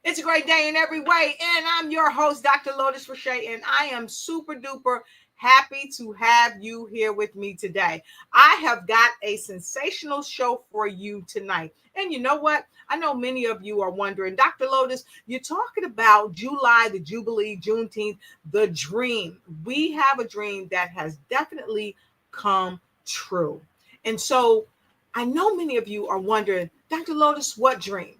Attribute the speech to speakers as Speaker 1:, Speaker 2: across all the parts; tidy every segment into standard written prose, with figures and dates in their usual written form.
Speaker 1: It's a great day in every way. And I'm your host, Dr. Lotus Rashay, and I am super duper happy to have you here with me today. I have got a sensational show for you tonight. And you know what? I know many of you are wondering, Dr. Lotus, you're talking about July, the Jubilee, Juneteenth, the dream. We have a dream that has definitely come true. And so I know many of you are wondering, Dr. Lotus, what dream?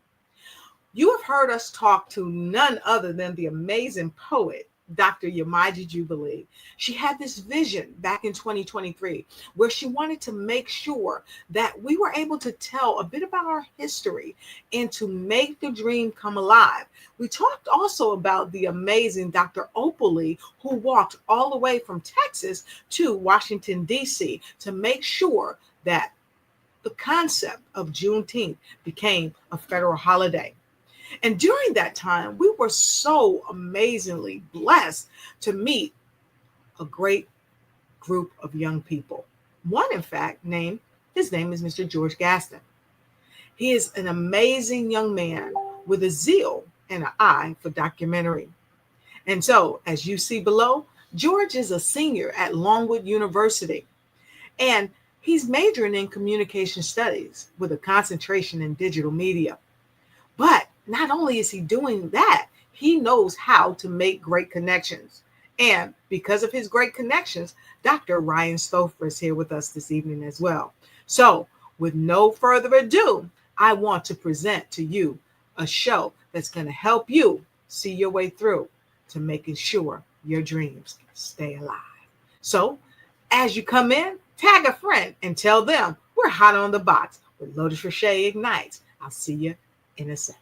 Speaker 1: You have heard us talk to none other than the amazing poet, Dr. Yamaja Jubilee. She had this vision back in 2023 where she wanted to make sure that we were able to tell a bit about our history and to make the dream come alive. We talked also about the amazing Dr. Opal Lee, who walked all the way from Texas to Washington, D.C. to make sure that the concept of Juneteenth became a federal holiday. And during that time, we were so amazingly blessed to meet a great group of young people. One, in fact, his name is Mr. George Gaston. He is an amazing young man with a zeal and an eye for documentary. And so, as you see below, George is a senior at Longwood University, and he's majoring in communication studies with a concentration in digital media. But not only is he doing that, he knows how to make great connections. And because of his great connections, Dr. Ryan Stouffer is here with us this evening as well. So with no further ado, I want to present to you a show that's going to help you see your way through to making sure your dreams stay alive. So as you come in, tag a friend and tell them we're hot on the box with Lotus Rashay Ignites. I'll see you in a second.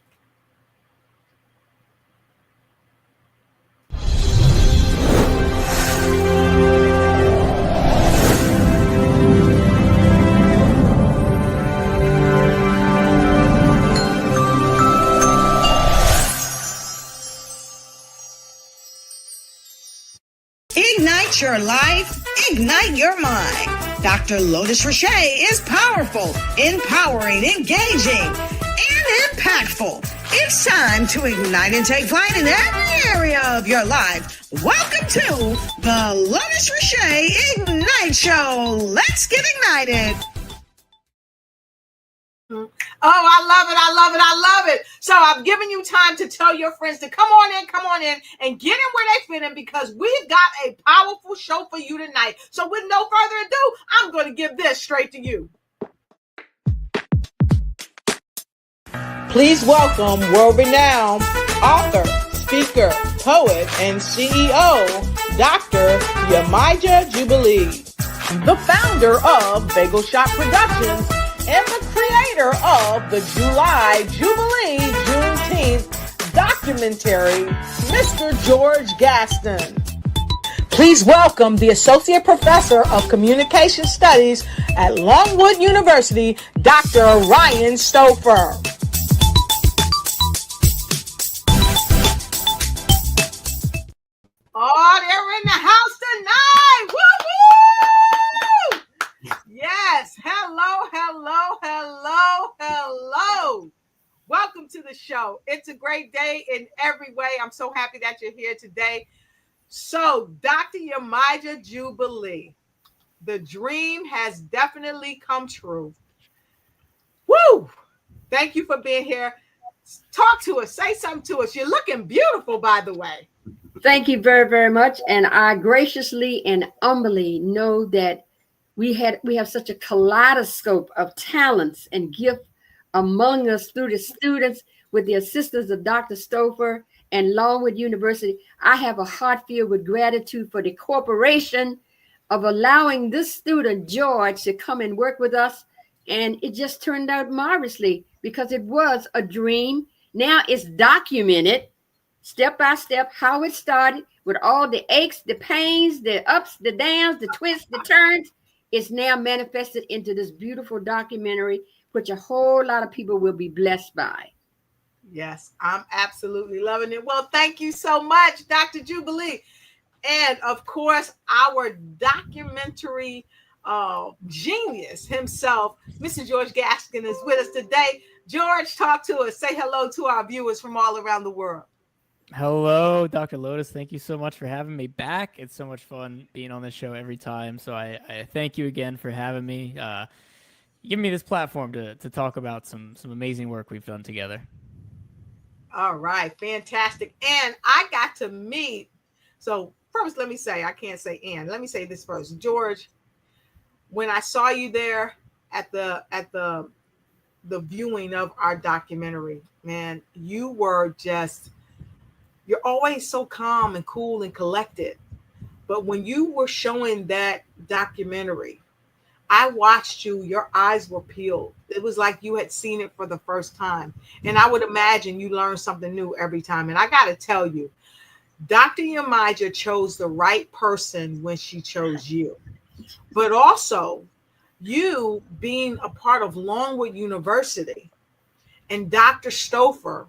Speaker 2: Ignite your life, ignite your mind. Dr. Lotus Rashay is powerful, empowering, engaging, and impactful. It's time to ignite and take flight in every area of your life. Welcome to the Lotus Rashay Ignite Show. Let's get ignited.
Speaker 1: Oh, I love it. I love it. I love it. So I've given you time to tell your friends to come on in and get in where they fit in, because we've got a powerful show for you tonight. So with no further ado, I'm going to give this straight to you. Please welcome world-renowned author, speaker, poet, and CEO, Dr. Yamaja Jubilee, the founder of Bagel Shop Productions and the creator of the July Jubilee Juneteenth documentary, Mr. George Gaston. Please welcome the Associate Professor of Communication Studies at Longwood University, Dr. Ryan Stouffer. Oh, they're in the house tonight. Woo-hoo! Yes. Hello. Welcome to the show. It's a great day in every way. I'm so happy that you're here today. So, Dr. Yamaja Jubilee, the dream has definitely come true. Woo! Thank you for being here. Talk to us. Say something to us. You're looking beautiful, by the way.
Speaker 3: Thank you very, very much. And I graciously and humbly know that we have such a kaleidoscope of talents and gifts among us through the students with the assistance of Dr. Stouffer and Longwood University. I have a heart filled with gratitude for the corporation of allowing this student, George, to come and work with us. And it just turned out marvelously because it was a dream. Now it's documented step by step how it started with all the aches, the pains, the ups, the downs, the twists, the turns. It's now manifested into this beautiful documentary, which a whole lot of people will be blessed by.
Speaker 1: Yes, I'm absolutely loving it. Well, thank you so much, Dr. Jubilee. And of course, our documentary genius himself, Mr. George Gaston, is with us today. George, talk to us. Say hello to our viewers from all around the world.
Speaker 4: Hello, Dr. Lotus. Thank you so much for having me back. It's so much fun being on this show every time. So I thank you again for having me. Give me this platform to talk about some amazing work we've done together.
Speaker 1: All right, fantastic. And I got to meet. So first, let me say, I can't say and. Let me say this first. George, when I saw you there at the viewing of our documentary, man, you're always so calm and cool and collected. But when you were showing that documentary, I watched you, your eyes were peeled. It was like you had seen it for the first time. And I would imagine you learn something new every time. And I got to tell you, Dr. Yamija chose the right person when she chose you. But also, you being a part of Longwood University and Dr. Stouffer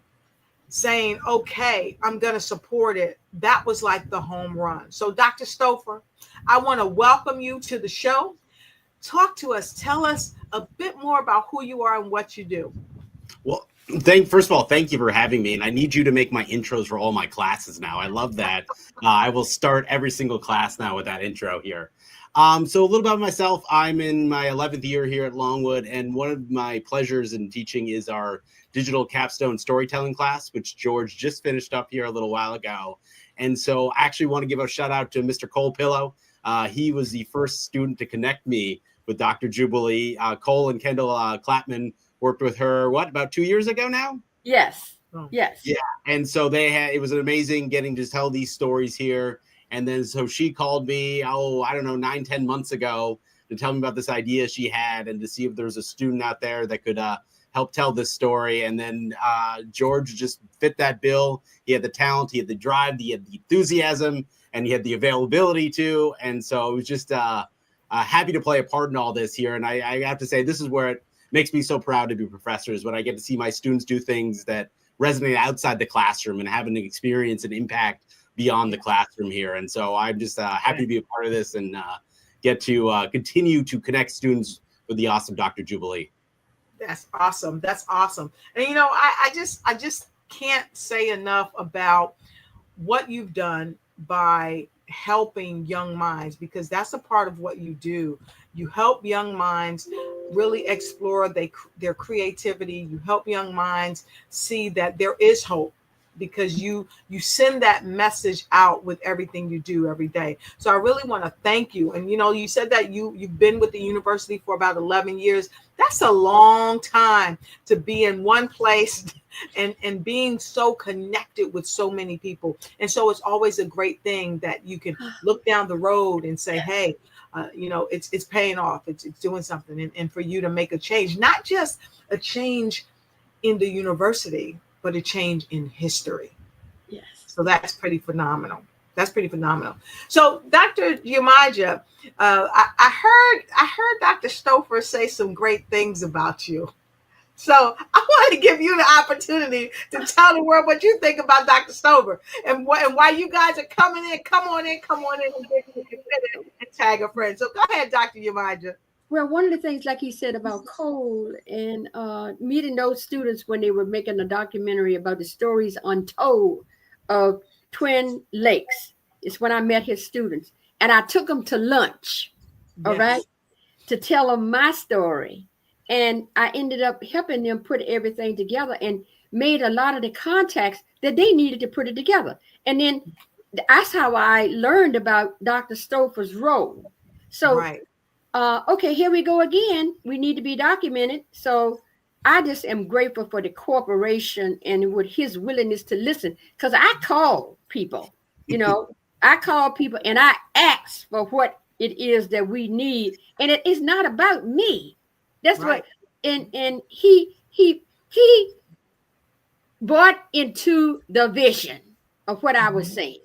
Speaker 1: saying, okay, I'm going to support it. That was like the home run. So, Dr. Stouffer, I want to welcome you to the show. Talk to us. Tell us a bit more about who you are and what you do.
Speaker 5: Well, first of all, thank you for having me. And I need you to make my intros for all my classes now. I love that. I will start every single class now with that intro here. So a little about myself. I'm in my 11th year here at Longwood, and one of my pleasures in teaching is our digital capstone storytelling class, which George just finished up here a little while ago. And so I actually want to give a shout out to Mr. Cole Pillow. He was the first student to connect me with Dr. Jubilee. Cole and Kendall Clapman worked with her, about 2 years ago now?
Speaker 3: Yes. Yes.
Speaker 5: Yeah. And so it was amazing getting to tell these stories here. And then so she called me, 9-10 months ago to tell me about this idea she had and to see if there was a student out there that could help tell this story. And then George just fit that bill. He had the talent, he had the drive, he had the enthusiasm, and he had the availability too. And so it was just happy to play a part in all this here. And I have to say, this is where it makes me so proud to be professors, when I get to see my students do things that resonate outside the classroom and have an experience and impact beyond the classroom here. And so I'm just happy to be a part of this and get to continue to connect students with the awesome Dr. Jubilee.
Speaker 1: That's awesome. That's awesome. And I just can't say enough about what you've done by helping young minds, because that's a part of what you do. You help young minds really explore their creativity. You help young minds see that there is hope, because you send that message out with everything you do every day. So I really want to thank you. And you said that you've been with the university for about 11 years. That's a long time to be in one place and being so connected with so many people. And so it's always a great thing that you can look down the road and say, hey, it's paying off. It's doing something. And for you to make a change, not just a change in the university, but a change in history.
Speaker 3: Yes.
Speaker 1: So that's pretty phenomenal. That's pretty phenomenal. So Dr. Yamija, I heard Dr. Stouffer say some great things about you. So I want to give you the opportunity to tell the world what you think about Dr. Stouffer and why you guys are coming in. Come on in and tag a friend. So go ahead, Dr. Yamija.
Speaker 3: Well, one of the things, like he said about Cole and meeting those students when they were making a documentary about the stories untold of Twin Lakes, is when I met his students. And I took them to lunch, all right, to tell them my story. And I ended up helping them put everything together and made a lot of the contacts that they needed to put it together. And then that's how I learned about Dr. Stouffer's role. So,
Speaker 1: right.
Speaker 3: Okay, here we go again. We need to be documented. So I just am grateful for the corporation and with his willingness to listen. Because I call people, I call people and I ask for what it is that we need. And it is not about me. That's right. What, and he bought into the vision of what I was saying.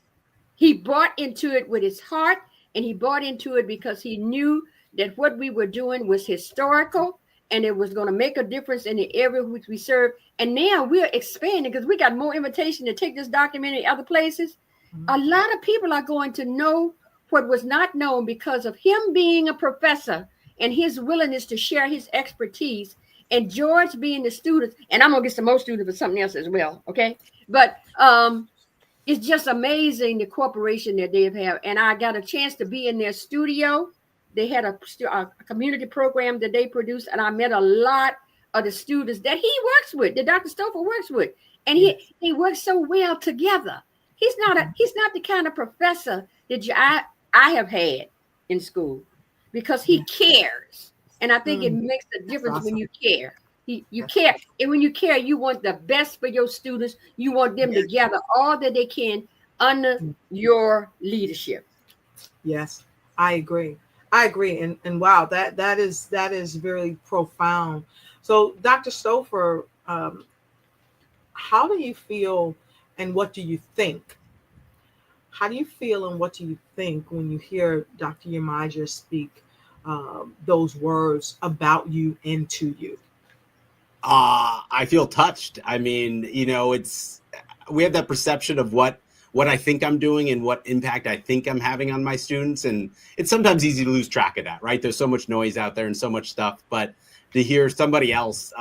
Speaker 3: He bought into it with his heart, and he bought into it because he knew that what we were doing was historical and it was going to make a difference in the area which we serve. And now we're expanding because we got more invitation to take this documentary other places. Mm-hmm. A lot of people are going to know what was not known because of him being a professor and his willingness to share his expertise And George being the student, and I'm gonna get some more students for something else as well, okay? But it's just amazing the cooperation that they have. And I got a chance to be in their studio. They had a community program that they produced, and I met a lot of the students that he works with, that Dr. Stouffer works with, and he works so well together. He's not the kind of professor that I have had in school, because he cares, and I think it makes a difference when you care. You care, and when you care, you want the best for your students. You want them to gather all that they can under your leadership.
Speaker 1: Yes, I agree. I agree. And wow, that is very profound. So, Dr. Stouffer, how do you feel and what do you think? How do you feel and what do you think when you hear Dr. Yamaja speak those words about you and to you?
Speaker 5: I feel touched. I mean, we have that perception of what I think I'm doing and what impact I think I'm having on my students. And it's sometimes easy to lose track of that, right? There's so much noise out there and so much stuff, but to hear somebody else,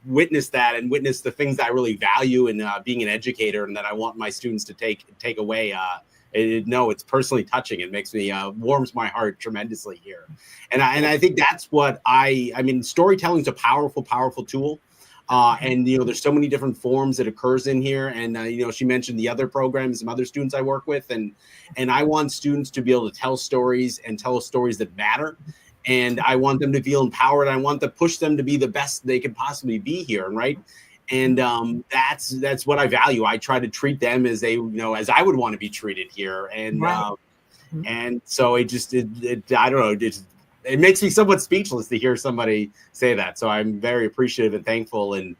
Speaker 5: witness that and witness the things that I really value in being an educator and that I want my students to take away, it's personally touching. It makes me warms my heart tremendously here. And I think that's what I mean, storytelling is a powerful tool. And there's so many different forms that occurs in here. And she mentioned the other programs, some other students I work with, and I want students to be able to tell stories and tell stories that matter. And I want them to feel empowered. I want to push them to be the best they could possibly be here. Right. And that's what I value. I try to treat them as as I would want to be treated here. And and so I don't know. It makes me somewhat speechless to hear somebody say that. So I'm very appreciative and thankful, and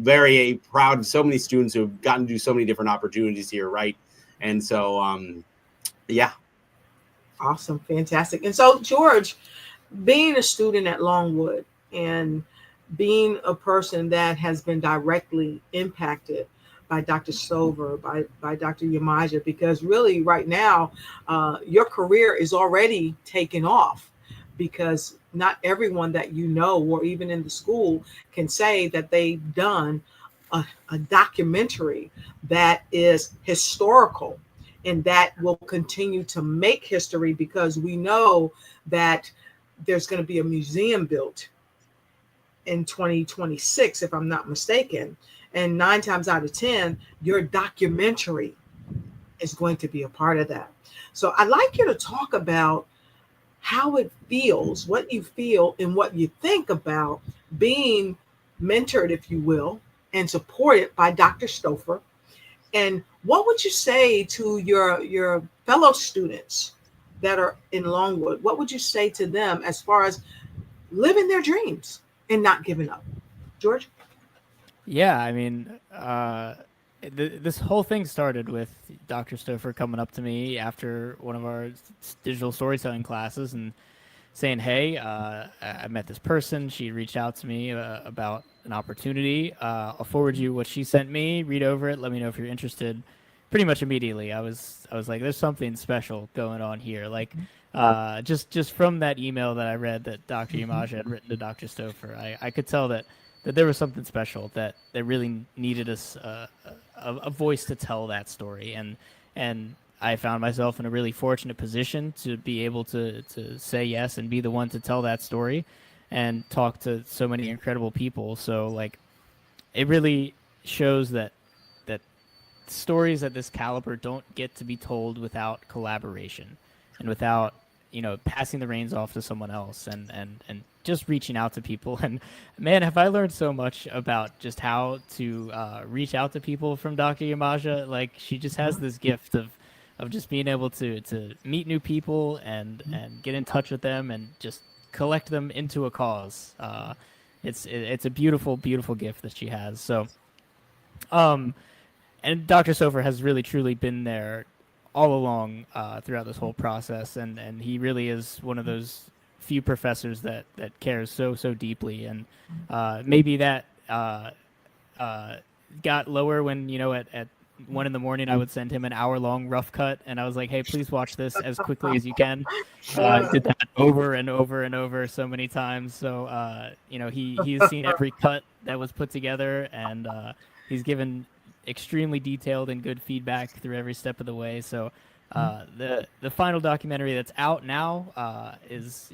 Speaker 5: very proud of so many students who have gotten to do so many different opportunities here. Right. And so, yeah.
Speaker 1: Awesome. Fantastic. And so, George, being a student at Longwood and being a person that has been directly impacted by Dr. Stouffer, by Dr. Yamaja, because really right now, your career is already taken off, because not everyone that or even in the school can say that they've done a documentary that is historical and that will continue to make history, because we know that there's going to be a museum built in 2026, if I'm not mistaken. And 9 times out of 10, your documentary is going to be a part of that. So I'd like you to talk about how it feels, what you feel, and what you think about being mentored, if you will, and supported by Dr. Stouffer. And what would you say to your fellow students that are in Longwood? What would you say to them as far as living their dreams and not giving up? George?
Speaker 4: Yeah, I mean, this whole thing started with Dr. Stouffer coming up to me after one of our digital storytelling classes and saying, "Hey, I met this person. She reached out to me about an opportunity. I'll forward you what she sent me. Read over it. Let me know if you're interested." Pretty much immediately, I was like, "There's something special going on here." Like, just from that email that I read that Dr. Yamaja had written to Dr. Stouffer, I could tell that there was something special that really needed us a voice to tell that story, and I found myself in a really fortunate position to be able to say yes and be the one to tell that story and talk to so many incredible people. So like, it really shows that stories at this caliber don't get to be told without collaboration and without passing the reins off to someone else and just reaching out to people. And man, have I learned so much about just how to reach out to people from Dr. Yamaja. Like, she just has this gift of just being able to meet new people and get in touch with them and just collect them into a cause. It's a beautiful gift that she has. So and Dr. Stouffer has really truly been there all along throughout this whole process, and he really is one of those few professors that cares so deeply. And maybe that got lower when at 1 a.m, I would send him an hour-long rough cut, and I was like, "Hey, please watch this as quickly as you can." Did that over and over and over so many times. So he's seen every cut that was put together, and he's given extremely detailed and good feedback through every step of the way. So the final documentary that's out now is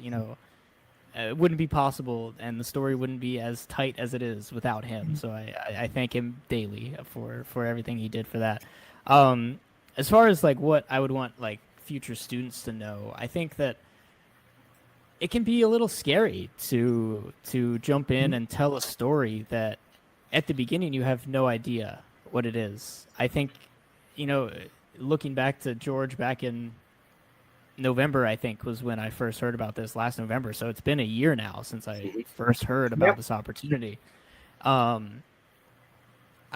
Speaker 4: it wouldn't be possible, and the story wouldn't be as tight as it is without him. So I thank him daily for everything he did for that. As far as like what I would want like future students to know, I think that it can be a little scary to jump in and tell a story that at the beginning you have no idea what it is. I think, looking back to George back in November, I think, was when I first heard about this, last November. So it's been a year now since I first heard about this opportunity. I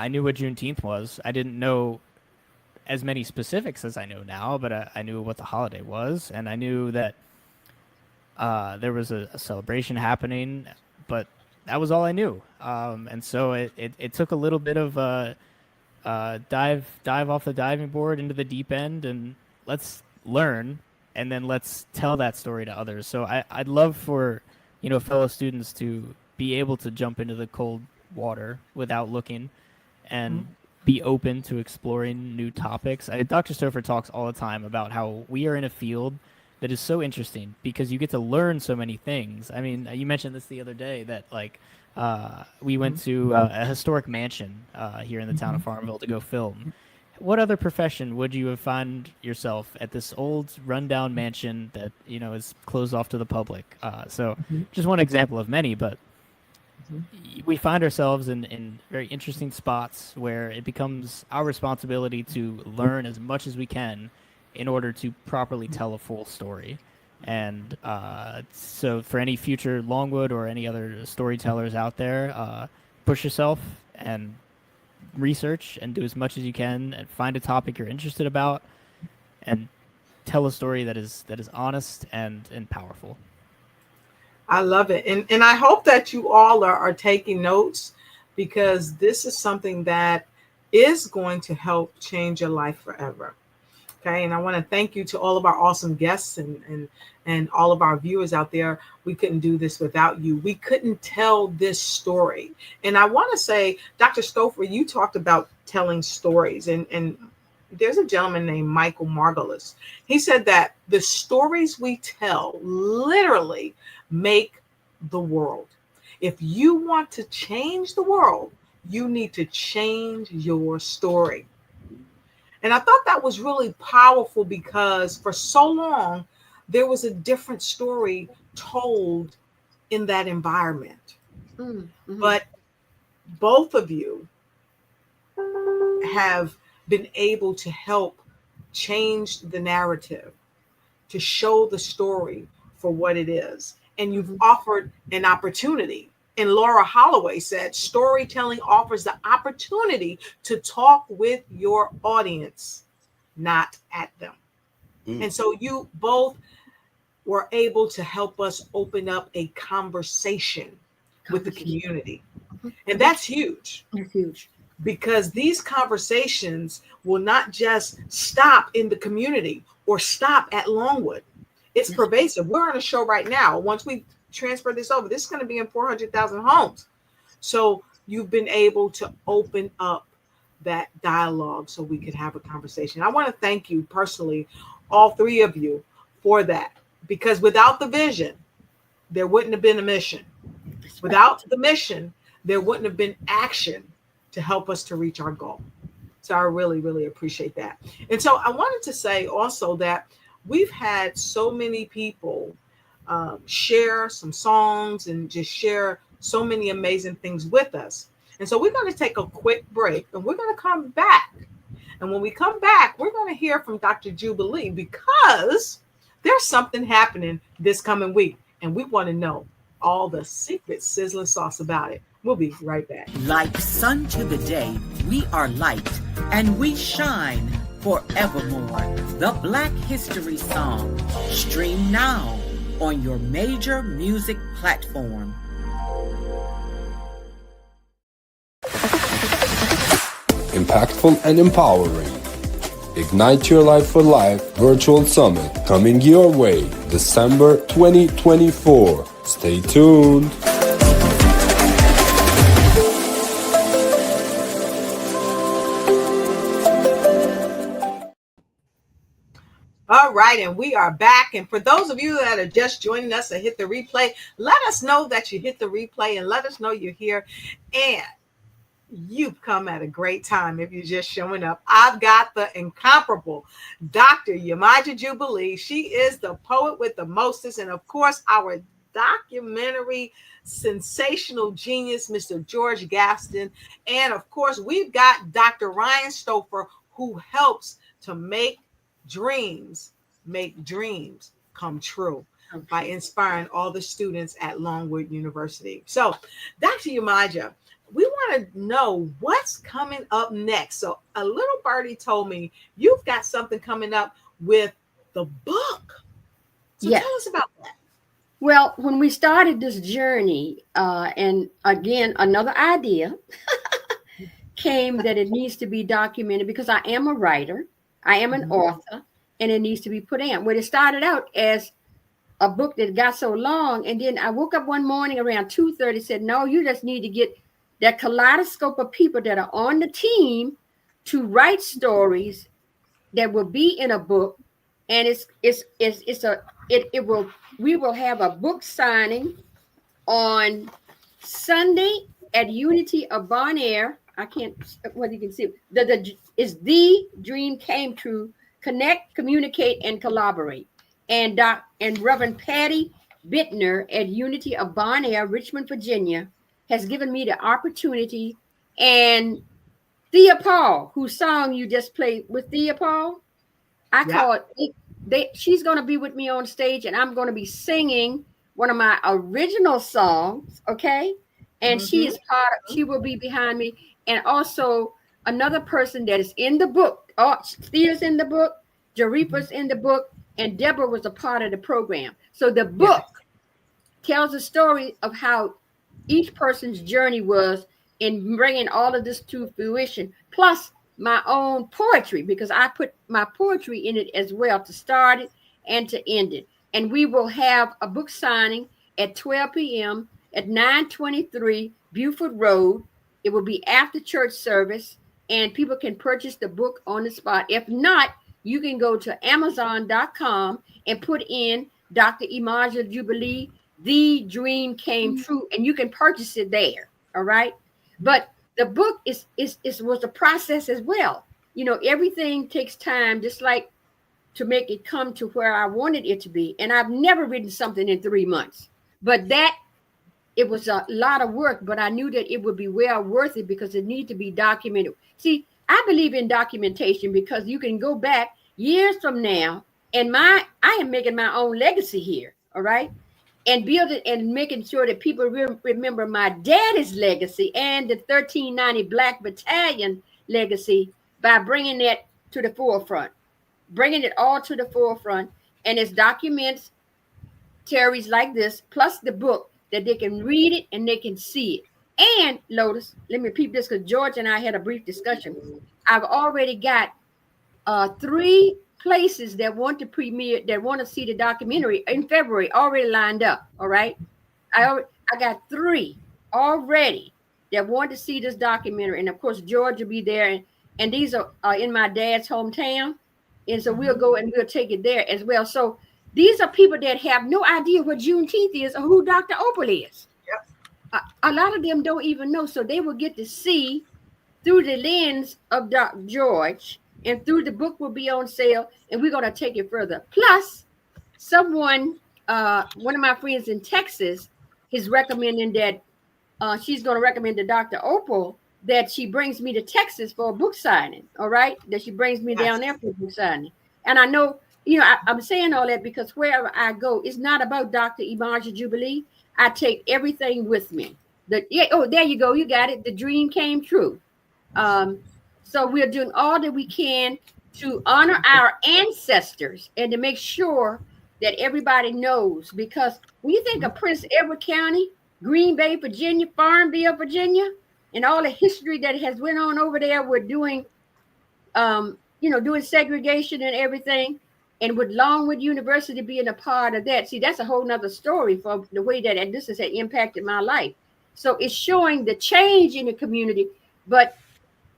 Speaker 4: knew what Juneteenth was. I didn't know as many specifics as I know now, but I knew what the holiday was, and I knew that there was a celebration happening, but that was all I knew. And so it took a little bit of dive off the diving board into the deep end, and let's learn, and then let's tell that story to others. So I'd love for fellow students to be able to jump into the cold water without looking, and be open to exploring new topics. Dr. Stouffer talks all the time about how we are in a field that is so interesting because you get to learn so many things. I mean, you mentioned this the other day that like we went to a historic mansion here in the town of Farmville to go film. What other profession would you have found yourself at this old rundown mansion that is closed off to the public? So just one example of many, but we find ourselves in very interesting spots where it becomes our responsibility to learn as much as we can in order to properly tell a full story. And so for any future Longwood or any other storytellers out there, push yourself and research and do as much as you can and find a topic you're interested about and tell a story that is honest and powerful.
Speaker 1: I love it. And I hope that you all are taking notes, because this is something that is going to help change your life forever. Okay. And I want to thank you to all of our awesome guests and all of our viewers out there. We couldn't do this without you. We couldn't tell this story. And I want to say, Dr. Stouffer, you talked about telling stories, and there's a gentleman named Michael Margolis. He said that the stories we tell literally make the world. If you want to change the world, you need to change your story. And I thought that was really powerful, because for so long, there was a different story told in that environment. Mm-hmm. But both of you have been able to help change the narrative, to show the story for what it is. And you've offered an opportunity. And Laura Holloway said, storytelling offers the opportunity to talk with your audience, not at them. And so you both were able to help us open up a conversation with the community. And that's huge.
Speaker 3: That's huge.
Speaker 1: Because these conversations will not just stop in the community or stop at Longwood. It's pervasive. We're on a show right now. Once we transfer this over, this is going to be in 400,000 homes. So you've been able to open up that dialogue so we could have a conversation. I want to thank you personally, all three of you, for that. Because without the vision, there wouldn't have been a mission. Without the mission, there wouldn't have been action to help us to reach our goal. So I really, really appreciate that. And so I wanted to say also that we've had so many people share some songs and just share so many amazing things with us. And so we're going to take a quick break, and we're going to come back. And when we come back, we're going to hear from Dr. Jubilee, because there's something happening this coming week, and we want to know all the secret sizzling sauce about it. We'll be right back.
Speaker 6: Like sun to the day, we are light, and we shine forevermore. The Black History Song. Stream now on your major music platform.
Speaker 7: impactful, and empowering. Ignite Your Life for Life Virtual Summit coming your way December 2024. Stay tuned.
Speaker 1: All right, and we are back. And for those of you that are just joining us and hit the replay, let us know that you hit the replay and let us know you're here. And you've come at a great time if you're just showing up. I've got the incomparable Dr. Yamaja Jubilee. She is the poet with the mostest, and of course, our documentary sensational genius, Mr. George Gaston. And of course, we've got Dr. Ryan Stouffer, who helps to make dreams come true by inspiring all the students at Longwood University. So, Dr. Yamaja, we want to know what's coming up next. So a little birdie told me you've got something coming up with the book. So
Speaker 3: Yes.
Speaker 1: Tell us about that.
Speaker 3: Well, when we started this journey, and again, another idea came that it needs to be documented because I am a writer, I am an author, and it needs to be put in. When it started out as a book that got so long, and then I woke up one morning around 2:30, said, no, you just need to get that kaleidoscope of people that are on the team to write stories that will be in a book. And we will have a book signing on Sunday at Unity of Bon Air. I can't, whether you can see is the dream came true. Connect, communicate, and collaborate. And Reverend Patty Bittner at Unity of Bon Air, Richmond, Virginia, has given me the opportunity. And Thea Paul, whose song you just played with Thea Paul, call it. She's going to be with me on stage, and I'm going to be singing one of my original songs. Okay, and she will be behind me, and also another person that is in the book. Oh, Thea's in the book, Jaripa's in the book, and Deborah was a part of the program. So the book tells a story of how each person's journey was in bringing all of this to fruition, plus my own poetry, because I put my poetry in it as well to start it and to end it. And we will have a book signing at 12 p.m. at 923 Buford Road. It will be after church service, and people can purchase the book on the spot. If not, you can go to Amazon.com and put in Dr. Imaja Jubilee, The Dream Came True, and you can purchase it there. All right. But the book was a process as well. You know, everything takes time, just like to make it come to where I wanted it to be. And I've never written something in 3 months, but it was a lot of work, but I knew that it would be well worth it because it needed to be documented. See, I believe in documentation because you can go back years from now, and I am making my own legacy here, all right? And building and making sure that people remember my daddy's legacy and the 1390 Black Battalion legacy by bringing that to the forefront, bringing it all to the forefront. And it's documents, series like this, plus the book that they can read it and they can see it. And Lotus, let me repeat this because George and I had a brief discussion. I've already got 3 places that want to premiere, that want to see the documentary in February already lined up. All right. I got 3 already that want to see this documentary. And of course, George will be there. And these are in my dad's hometown. And so we'll go and we'll take it there as well. So these are people that have no idea what Juneteenth is or who Dr. Opal is. Yep. A lot of them don't even know. So they will get to see through the lens of Dr. George, and through the book will be on sale, and we're going to take it further. Plus, one of my friends in Texas is recommending that she's going to recommend to Dr. Opal that she brings me to Texas for a book signing. All right. That she brings me down there for a book signing. And I know, you know, I'm saying all that because wherever I go, it's not about Dr. Imaja Jubilee. I take everything with me. There you go. You got it. The dream came true. So we're doing all that we can to honor our ancestors and to make sure that everybody knows, because when you think of Prince Edward County, Green Bay, Virginia, Farmville, Virginia, and all the history that has went on over there with doing, doing segregation and everything, and with Longwood University being a part of that. See, that's a whole nother story for the way that this has impacted my life. So it's showing the change in the community. But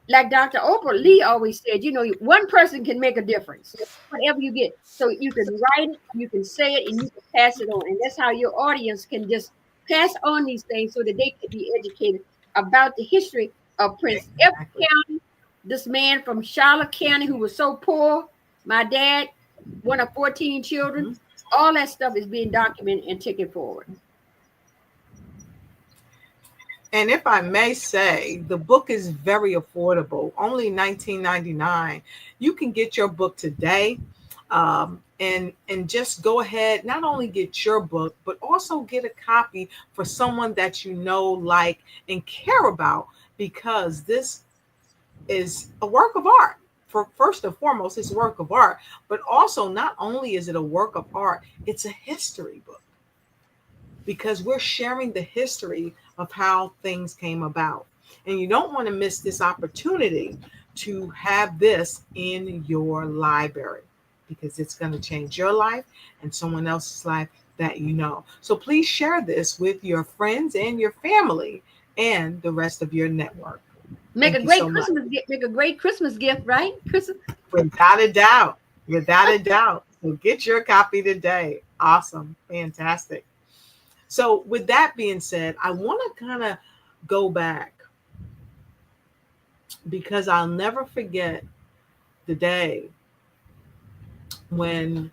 Speaker 3: like Dr. Opal Lee always said, one person can make a difference, whatever you get. So you can write it, you can say it, and you can pass it on. And that's how your audience can just pass on these things so that they can be educated about the history of Prince Edward County, this man from Charlotte County who was so poor, my dad, one of 14 children. All that stuff is being documented and taken forward.
Speaker 1: And if I may say, the book is very affordable, only $19.99. You can get your book today, and just go ahead, not only get your book, but also get a copy for someone that you know, like, and care about, because this is a work of art. For first and foremost, it's a work of art, but also not only is it a work of art, it's a history book, because we're sharing the history of how things came about. And you don't want to miss this opportunity to have this in your library, because it's going to change your life and someone else's life that you know. So please share this with your friends and your family and the rest of your network.
Speaker 3: Make a great Christmas gift. Make a great Christmas gift, right? Christmas.
Speaker 1: Without a doubt. Without a doubt. So get your copy today. Awesome. Fantastic. So with that being said, I want to kind of go back, because I'll never forget the day when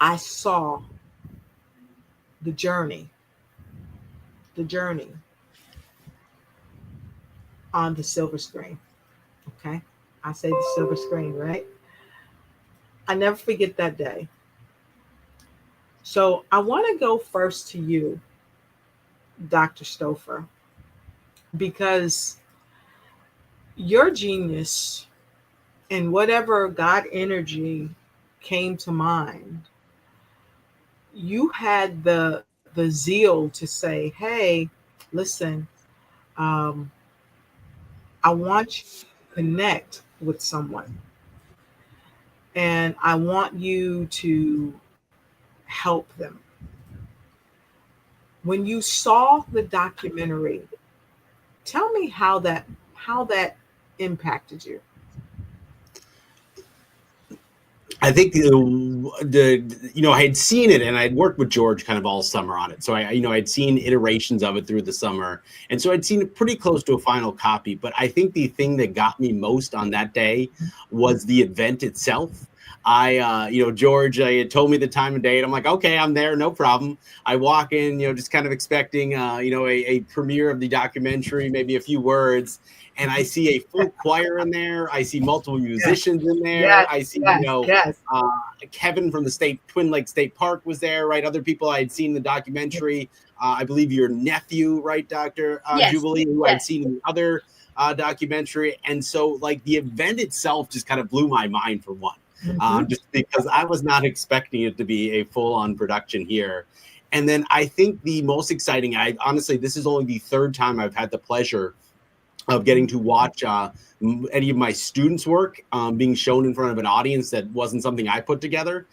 Speaker 1: I saw the journey on the silver screen. Okay. I say the silver screen, right? I never forget that day. So I want to go first to you, Dr. Stouffer, because your genius and whatever God energy came to mind, you had the zeal to say, hey, listen, I want you to connect with someone, and I want you to help them. When you saw the documentary, tell me how that impacted you.
Speaker 5: I think I had seen it, and I'd worked with George kind of all summer on it. So I'd seen iterations of it through the summer. And so I'd seen it pretty close to a final copy. But I think the thing that got me most on that day was the event itself. George had told me the time of day, and I'm like, okay, I'm there, no problem. I walk in, just kind of expecting, a premiere of the documentary, maybe a few words. And I see a full choir in there. I see multiple musicians in there.
Speaker 1: Yes,
Speaker 5: I see,
Speaker 1: yes.
Speaker 5: Kevin from the Twin Lake State Park was there, right? Other people I had seen in the documentary. I believe your nephew, right, Dr. Jubilee, who I'd seen in the other documentary. And so, the event itself just kind of blew my mind, for one. Just because I was not expecting it to be a full-on production here. And then I think the most exciting, honestly, this is only the third time I've had the pleasure of getting to watch any of my students' work being shown in front of an audience that wasn't something I put together.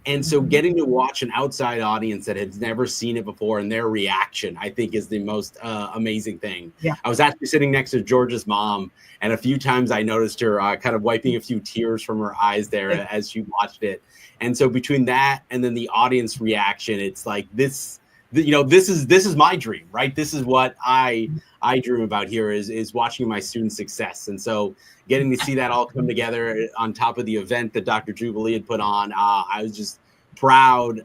Speaker 5: And so getting to watch an outside audience that had never seen it before, and their reaction, I think, is the most amazing thing. Yeah. I was actually sitting next to George's mom, and a few times I noticed her kind of wiping a few tears from her eyes there as she watched it. And so between that and then the audience reaction, it's like this is my dream, right? This is what I dream about here is watching my students' success. And so getting to see that all come together on top of the event that Dr. Jubilee had put on, I was just proud,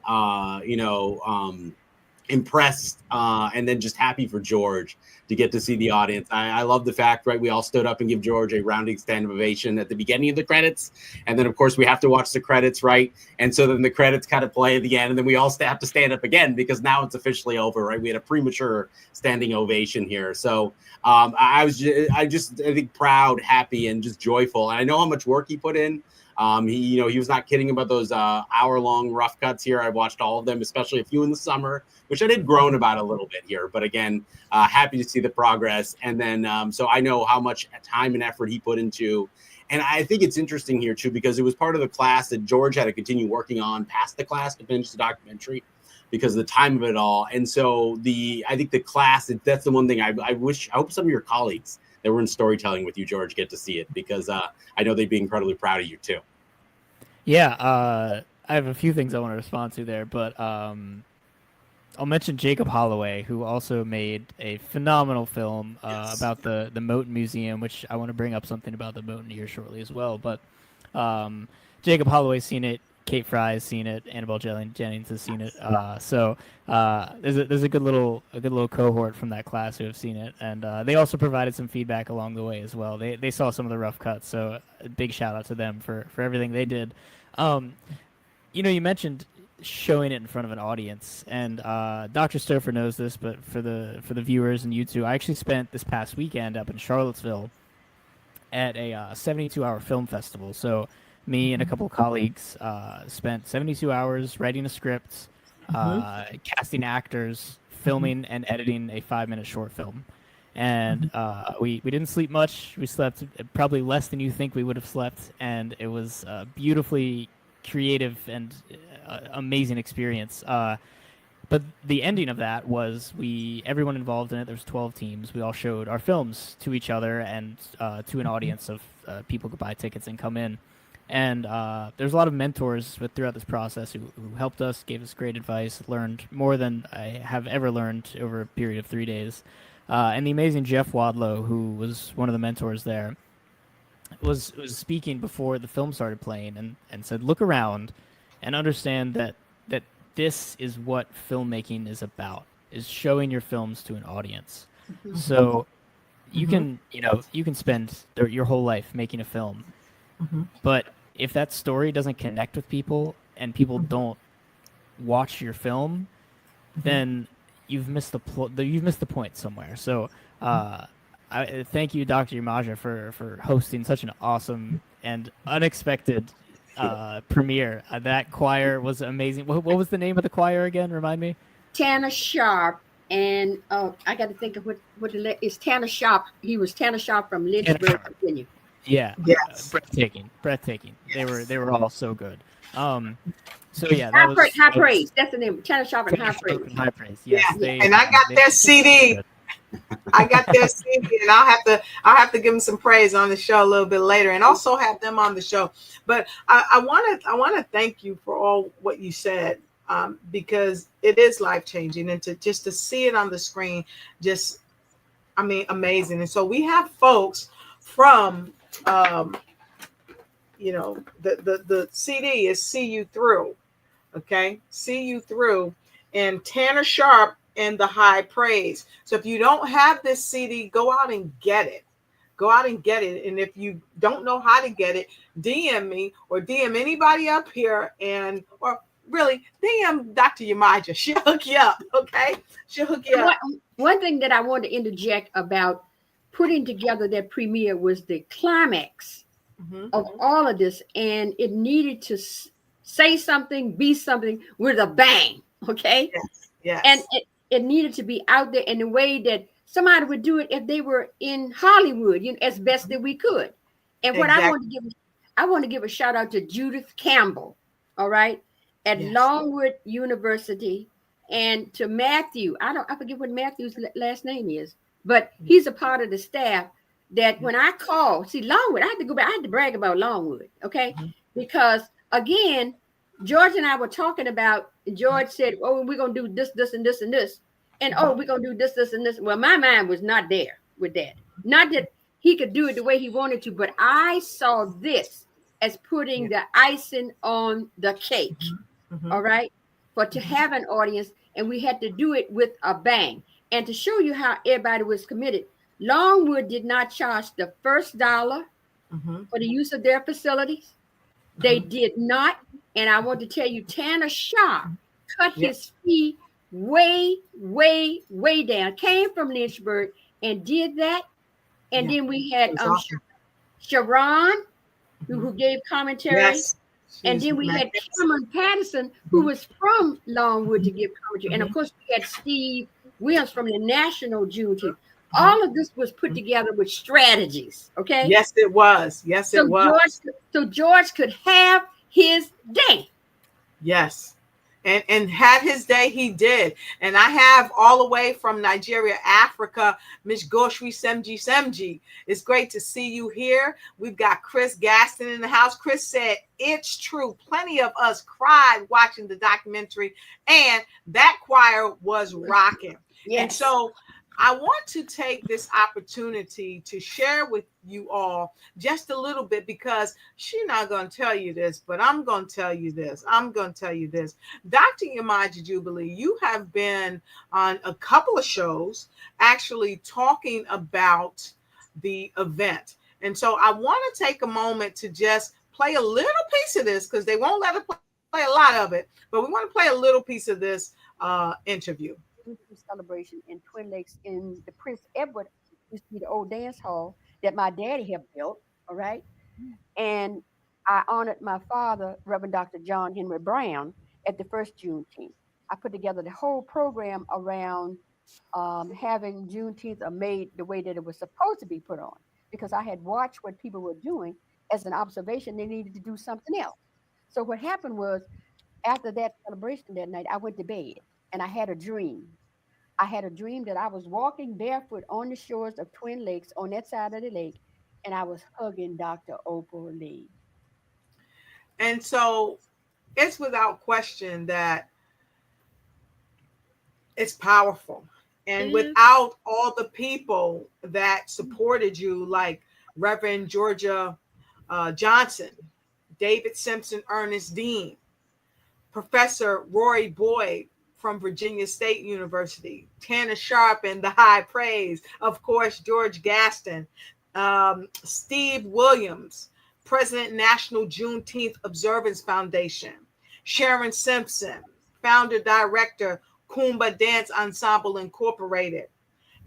Speaker 5: impressed, and then just happy for George to get to see the audience. I love the fact, right, we all stood up and give George a rounding standing ovation at the beginning of the credits. And then, of course, we have to watch the credits, right? And so then the credits kind of play at the end, and then we all have to stand up again because now it's officially over, right? We had a premature standing ovation here. So I think proud, happy, and just joyful. And I know how much work he put in. He was not kidding about those hour-long rough cuts here. I watched all of them, especially a few in the summer, which I did groan about a little bit here. But again, happy to see the progress. And then, so I know how much time and effort he put into. And I think it's interesting here too, because it was part of the class that George had to continue working on past the class to finish the documentary because of the time of it all. And so I think the class, that's the one thing I hope some of your colleagues that were in storytelling with you, George, get to see it, because I know they'd be incredibly proud of you too.
Speaker 4: Yeah, I have a few things I want to respond to there, but I'll mention Jacob Holloway, who also made a phenomenal film about the Moton Museum, which I want to bring up something about the Moton here shortly as well. But Jacob Holloway's seen it, Kate Fry's seen it, Annabelle Jennings has seen it. So there's a good little cohort from that class who have seen it, and they also provided some feedback along the way as well. They saw some of the rough cuts, so a big shout out to them for everything they did. You mentioned showing it in front of an audience, and Dr. Stouffer knows this, but for the viewers and you two, I actually spent this past weekend up in Charlottesville at a 72-hour film festival. So me and a couple of colleagues spent 72 hours writing a script, casting actors, filming and editing a 5-minute short film. And we didn't sleep much. We slept probably less than you think we would have slept, and it was beautifully creative and amazing experience. But the ending of that was everyone involved in it, there's 12 teams. We all showed our films to each other and to an audience of people could buy tickets and come in. And there's a lot of mentors throughout this process who helped us, gave us great advice, learned more than I have ever learned over a period of 3 days. And the amazing Jeff Wadlow, who was one of the mentors there, was speaking before the film started playing and said, look around and understand that this is what filmmaking is about, is showing your films to an audience. So you can spend your whole life making a film, but if that story doesn't connect with people and people don't watch your film, then you've missed the point somewhere. So I thank you, Dr. Yamaja, for hosting such an awesome and unexpected premiere. That choir was amazing. What was the name of the choir again? Remind me.
Speaker 3: Tanner Sharp, and I got to think of what is Tanner Sharp. He was Tanner Sharp from Lynchburg, Virginia.
Speaker 4: Yeah.
Speaker 1: Yes.
Speaker 4: Breathtaking. Yes. They were all so good. So yeah,
Speaker 3: High Praise. That's the name. Tanner Sharp and High Praise.
Speaker 4: High Praise. Yes.
Speaker 1: Yeah. And I got their CD. I got their CD, and I'll have to give them some praise on the show a little bit later, and also have them on the show. But I want to thank you for all what you said, because it is life changing, and to see it on the screen, amazing. And so we have folks from, the CD is See You Through, okay, See You Through, and Tanner Sharp and the High Praise. So if you don't have this CD, go out and get it. And if you don't know how to get it, DM me or DM anybody up here, or really DM Dr. Yamaja. She'll hook you up, okay? She'll hook you up.
Speaker 3: One thing that I want to interject about putting together that premiere was the climax of all of this, and it needed to say something, be something with a bang, okay?
Speaker 1: Yes.
Speaker 3: And it needed to be out there in the way that somebody would do it if they were in Hollywood, as best that we could. And what I want to give a shout out to Judith Campbell, all right, at Longwood University, and to Matthew. I forget what Matthew's last name is, but he's a part of the staff that when I call, see Longwood, I had to brag about Longwood, okay? Because again, George and I were talking about, George said, oh, we're going to do this, this, and this, and this. And, oh, we're going to do this, this, and this. Well, my mind was not there with that. Not that he could do it the way he wanted to, but I saw this as putting the icing on the cake, all right? To have an audience, and we had to do it with a bang. And to show you how everybody was committed, Longwood did not charge the first dollar for the use of their facilities. They did not. And I want to tell you, Tanner Sharp cut his fee way, way, way down, came from Lynchburg and did that. And then we had Sharon who gave commentary.
Speaker 1: Yes.
Speaker 3: And
Speaker 1: She's
Speaker 3: then we had
Speaker 1: magnificent.
Speaker 3: Cameron Patterson, who was from Longwood to give commentary. And of course, we had Steve Williams from the National Juneteenth. All of this was put together with strategies. Okay.
Speaker 1: Yes, it was. Yes, it was.
Speaker 3: George could have his day.
Speaker 1: Yes. And had his day, he did. And I have all the way from Nigeria, Africa, Miss Goshri Semji. It's great to see you here. We've got Chris Gaston in the house. Chris said, it's true. Plenty of us cried watching the documentary, and that choir was rocking.
Speaker 3: Yes.
Speaker 1: And so I want to take this opportunity to share with you all just a little bit, because she's not going to tell you this, but I'm going to tell you this. Dr. Yamaja Jubilee, you have been on a couple of shows actually talking about the event. And so I want to take a moment to just play a little piece of this, because they won't let us play a lot of it, but we want to play a little piece of this interview.
Speaker 3: Celebration in Twin Lakes in the Prince Edward, used to be the old dance hall that my daddy had built. All right. And I honored my father, Reverend Dr. John Henry Brown, at the first Juneteenth. I put together the whole program around having Juneteenth made the way that it was supposed to be put on, because I had watched what people were doing as an observation. They needed to do something else. So what happened was, after that celebration that night, I went to bed and I had a dream. I had a dream that I was walking barefoot on the shores of Twin Lakes on that side of the lake, and I was hugging Dr. Opal Lee.
Speaker 1: And so it's without question that it's powerful. And without all the people that supported you, like Reverend Georgia Johnson, David Simpson, Ernest Dean, Professor Roy Boyd from Virginia State University, Tanner Sharp and the High Praise, of course, George Gaston, Steve Williams, President National Juneteenth Observance Foundation, Sharon Simpson, Founder Director, Kumba Dance Ensemble Incorporated,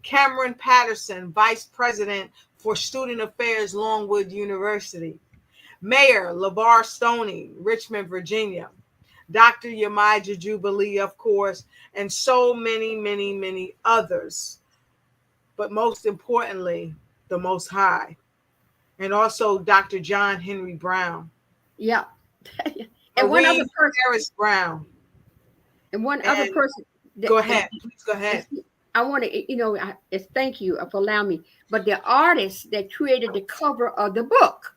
Speaker 1: Cameron Patterson, Vice President for Student Affairs, Longwood University, Mayor LeVar Stoney, Richmond, Virginia, Dr. Yamaja Jubilee, of course, and so many, many, many others. But most importantly, the Most High. And also Dr. John Henry Brown.
Speaker 3: Yeah. And one other person.
Speaker 1: Harris Brown.
Speaker 3: And one other person.
Speaker 1: Go ahead. Please go ahead.
Speaker 3: I want to, thank you for allowing me. But the artist that created the cover of the book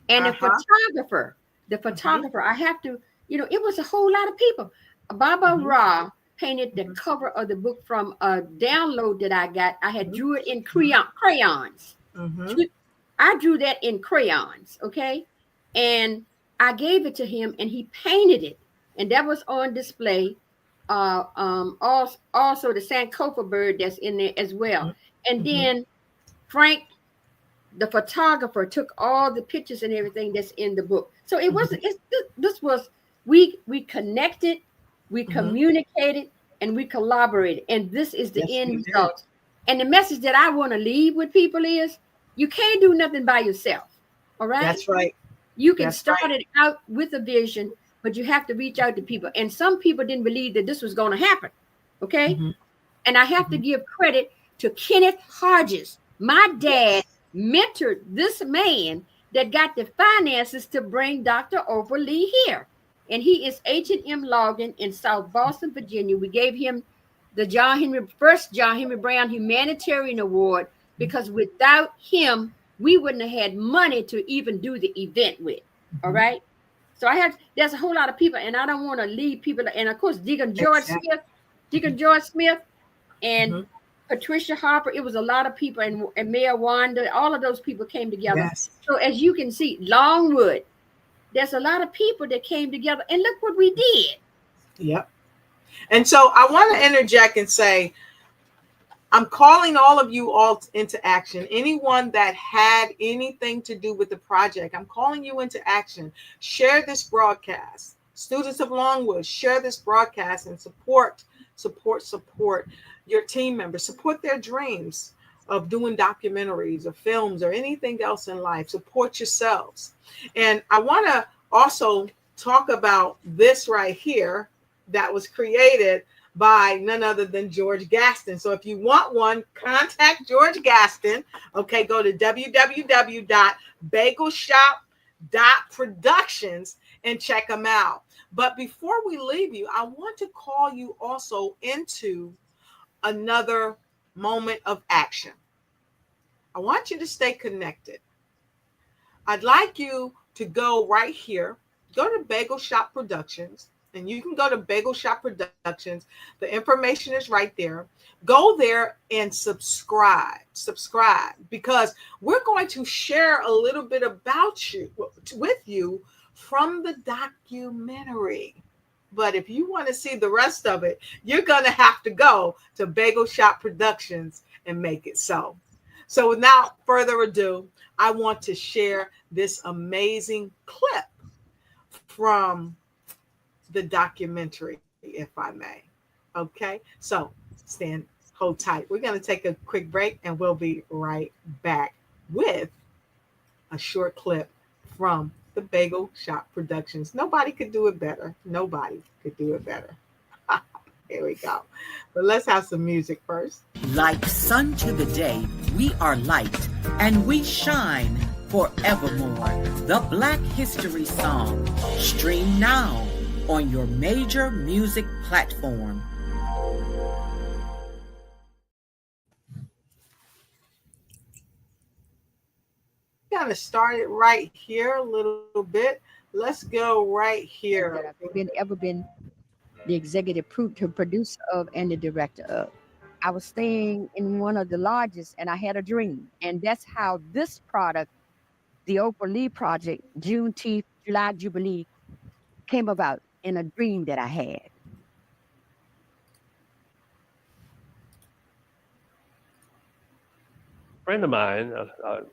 Speaker 3: and the photographer, I have to, it was a whole lot of people. Baba Ra painted the cover of the book from a download that I got. I had drew it in crayons. I drew that in crayons, okay? And I gave it to him and he painted it. And that was on display. Also the Sankofa bird that's in there as well. And then Frank, the photographer, took all the pictures and everything that's in the book. So it wasn't, this was, we connected, we communicated, and we collaborated. And this is the end result. And the message that I want to leave with people is, you can't do nothing by yourself. All right?
Speaker 1: That's right.
Speaker 3: You can start it out with a vision, but you have to reach out to people. And some people didn't believe that this was going to happen. Okay? And I have to give credit to Kenneth Hodges. My dad mentored this man that got the finances to bring Dr. Opal Lee here. And he is H&M Logan in South Boston, Virginia. We gave him the first John Henry Brown Humanitarian Award, because without him, we wouldn't have had money to even do the event with. All right. So there's a whole lot of people, and I don't want to leave people. And of course, Deacon George Smith and Patricia Harper. It was a lot of people, and Mayor Wanda, all of those people came together. Yes. So as you can see, Longwood, there's a lot of people that came together, and look what we did.
Speaker 1: Yep. And so I want to interject and say, I'm calling all of you all into action. Anyone that had anything to do with the project, I'm calling you into action. Share this broadcast. Students of Longwood, share this broadcast and support your team members. Support their dreams. of doing documentaries or films or anything else in life. Support yourselves. And I want to also talk about this right here that was created by none other than George Gaston. So if you want one, contact George Gaston. Okay, go to www.bagelshop.productions and check them out. But before we leave you, I want to call you also into another moment of action. I want you to stay connected. I'd like you to go right here, go to Bagel Shop Productions, and you can go to Bagel Shop Productions. The information is right there. Go there and subscribe, because we're going to share a little bit about you with you from the documentary. But if you want to see the rest of it, you're going to have to go to Bagel Shop Productions and make it so. So without further ado, I want to share this amazing clip from the documentary, if I may. Okay, so hold tight. We're going to take a quick break and we'll be right back with a short clip from the Bagel Shop Productions. Nobody could do it better. Nobody could do it better. Here we go. But let's have some music first.
Speaker 6: Like sun to the day, we are light and we shine forevermore. The Black History Song. Stream now on your major music platform.
Speaker 1: Kind of start it right here a little bit. Let's go right here.
Speaker 8: I've ever been the executive producer of and the director of. I was staying in one of the lodges and I had a dream. And that's how this product, the Opal Lee project, Juneteenth, July Jubilee, came about in a dream that I had.
Speaker 9: Friend of mine, a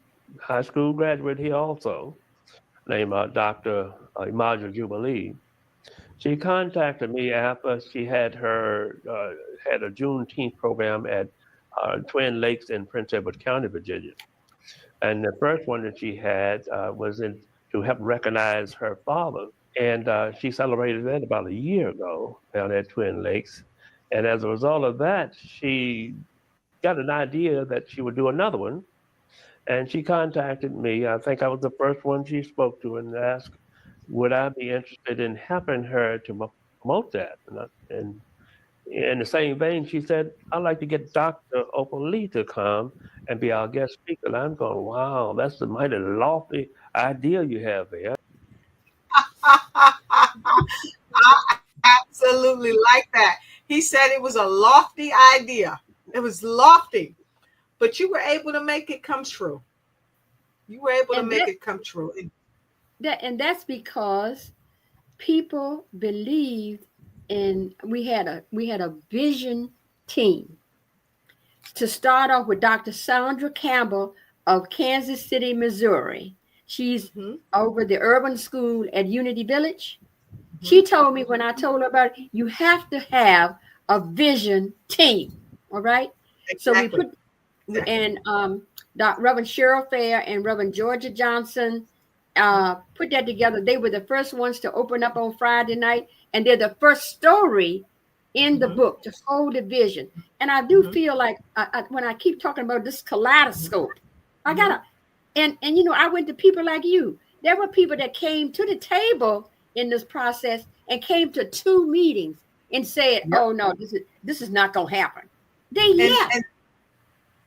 Speaker 9: high school graduate here also, named Dr. Imaja Jubilee. She contacted me after she had had a Juneteenth program at Twin Lakes in Prince Edward County, Virginia. And the first one that she had was to help recognize her father. And she celebrated that about a year ago down at Twin Lakes. And as a result of that, she got an idea that she would do another one. And she contacted me. I think I was the first one she spoke to and asked, would I be interested in helping her to promote that? And in the same vein, she said, I'd like to get Dr. Opal Lee to come and be our guest speaker. And I'm going, wow, that's a mighty lofty idea you have there.
Speaker 1: I absolutely like that. He said it was a lofty idea. It was lofty, but you were able to make it come true. You were able to make it come true.
Speaker 3: And that's because people believed in. We had a vision team to start off with Dr. Sandra Campbell of Kansas City, Missouri. She's over the urban school at Unity Village. She told me when I told her about it, you have to have a vision team. All right.
Speaker 1: Exactly.
Speaker 3: So we put and Reverend Cheryl Fair and Reverend Georgia Johnson put that together. They were the first ones to open up on Friday night, and they're the first story in the book to hold the vision. And I do feel like when I keep talking about this kaleidoscope, I gotta, and I went to people like you. There were people that came to the table in this process and came to 2 meetings and said, "Oh no, this is not gonna happen." They left.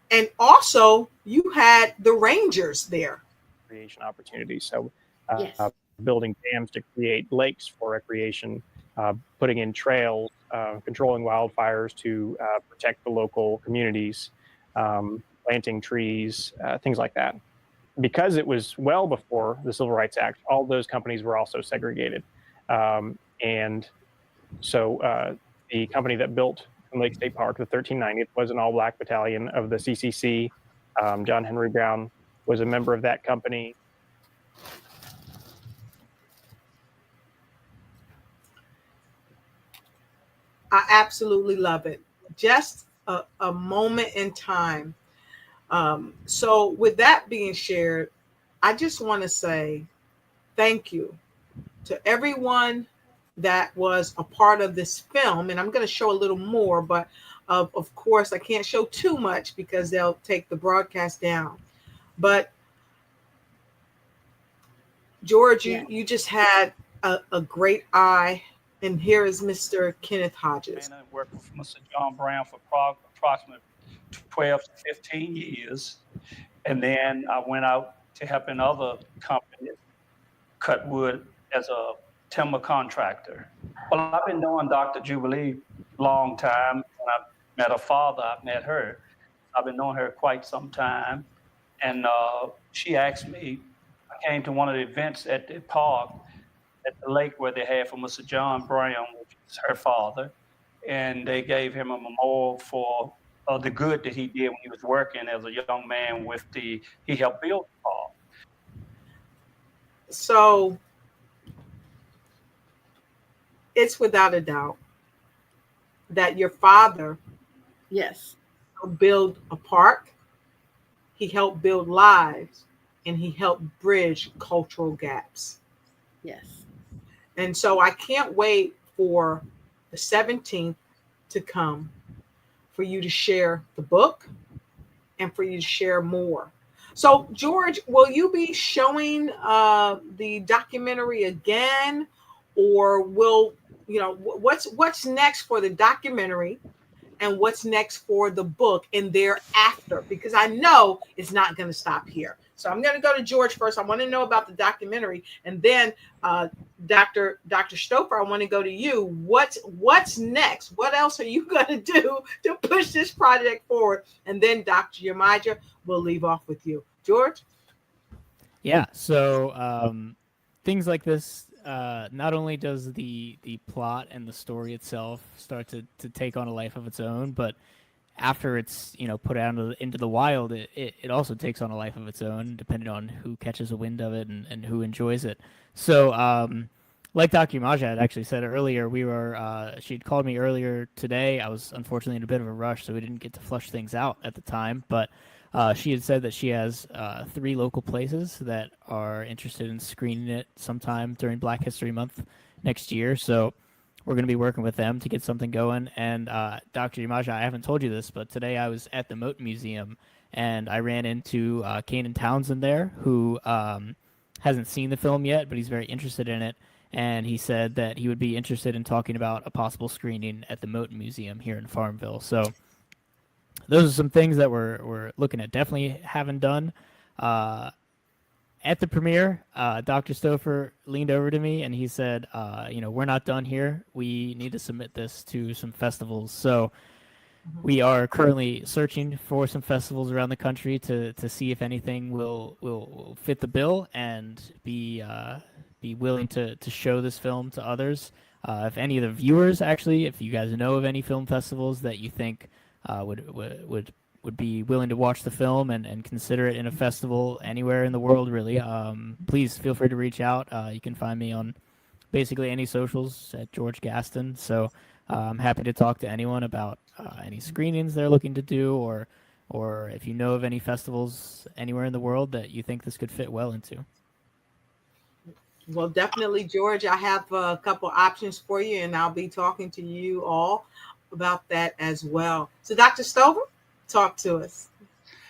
Speaker 1: And also, you had the Rangers there.
Speaker 10: Recreation opportunities. So,
Speaker 3: Yes.
Speaker 10: Building dams to create lakes for recreation, putting in trails, controlling wildfires to protect the local communities, planting trees, things like that. Because it was well before the Civil Rights Act, all those companies were also segregated. And so the company that built Lake State Park, the 1390th, was an all-black battalion of the CCC. John Henry Brown was a member of that company.
Speaker 1: I absolutely love it. Just a moment in time. So with that being shared, I just want to say thank you to everyone that was a part of this film. And I'm going to show a little more, but of course, I can't show too much because they'll take the broadcast down. But George,
Speaker 3: Yeah.
Speaker 1: you just had a great eye. And here is Mr. Kenneth Hodges.
Speaker 11: I worked with Mr. John Brown for approximately 12 to 15 years. And then I went out to helping other companies cut wood as a timber contractor. Well, I've been knowing Dr. Jubilee long time. When I met her father, I met her. I've been knowing her quite some time. And she asked me, I came to one of the events at the park at the lake where they had for Mr. John Brown, which is her father. And they gave him a memorial for the good that he did when he was working as a young man he helped build the park.
Speaker 1: So it's without a doubt that your father
Speaker 3: Yes.
Speaker 1: helped build a park, he helped build lives, and he helped bridge cultural gaps.
Speaker 3: Yes.
Speaker 1: And so I can't wait for the 17th to come for you to share the book and for you to share more. So, George, will you be showing the documentary again, or will what's next for the documentary, and what's next for the book and thereafter? Because I know it's not going to stop here. So I'm going to go to George first. I want to know about the documentary, and then Dr. Stouffer, I want to go to you. What's next? What else are you going to do to push this project forward? And then Dr. Yamaja will leave off with you. George?
Speaker 4: Yeah. So things like this, not only does the plot and the story itself start to take on a life of its own, but after it's put out into the wild, it also takes on a life of its own, depending on who catches a wind of it and who enjoys it. So like Dr. Yamaja had actually said earlier, she'd called me earlier today. I was unfortunately in a bit of a rush, so we didn't get to flush things out at the time, but she had said that she has 3 local places that are interested in screening it sometime during Black History Month next year. So we're going to be working with them to get something going. And Dr. Yamaja, I haven't told you this, but today I was at the Moat Museum, and I ran into Kanan Townsend there, who hasn't seen the film yet, but he's very interested in it. And he said that he would be interested in talking about a possible screening at the Moat Museum here in Farmville. So those are some things that we're looking at definitely having done. At the premiere, Dr. Stouffer leaned over to me and he said, we're not done here. We need to submit this to some festivals. So we are currently searching for some festivals around the country to see if anything will fit the bill and be willing to show this film to others. If any of the viewers, actually, if you guys know of any film festivals that you think would be willing to watch the film and consider it in a festival anywhere in the world, really, please feel free to reach out. You can find me on basically any socials at George Gaston. So I'm happy to talk to anyone about any screenings they're looking to do, or if you know of any festivals anywhere in the world that you think this could fit well into.
Speaker 1: Well, definitely, George, I have a couple options for you, and I'll be talking to you all about that as well. So, Dr. Stover, talk to us.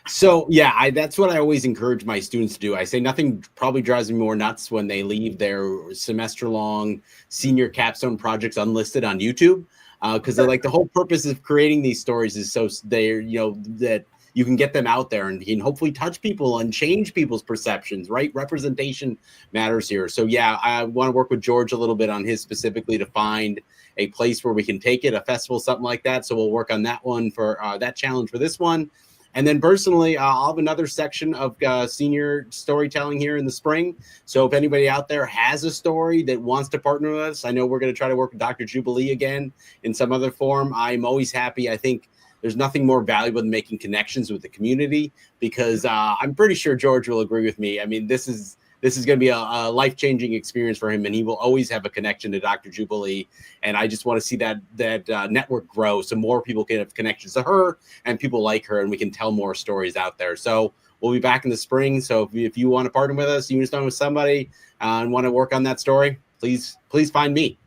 Speaker 5: So, yeah, that's what I always encourage my students to do. I say nothing probably drives me more nuts when they leave their semester-long senior capstone projects unlisted on YouTube, because they're like, the whole purpose of creating these stories is so they're, that you can get them out there and you can hopefully touch people and change people's perceptions, right? Representation matters here. So, yeah, I want to work with George a little bit on his specifically to find a place where we can take it, a festival, something like that. So we'll work on that one for that challenge for this one. And then personally, I'll have another section of senior storytelling here in the spring. So if anybody out there has a story that wants to partner with us, I know we're going to try to work with Dr. Jubilee again in some other form. I'm always happy. I think there's nothing more valuable than making connections with the community, because I'm pretty sure George will agree with me. I mean, this is this is going to be a life-changing experience for him, and he will always have a connection to Dr. Jubilee. And I just want to see that network grow, so more people can have connections to her and people like her, and we can tell more stories out there. So we'll be back in the spring. So if you want to partner with us, you understand with somebody and want to work on that story, please find me.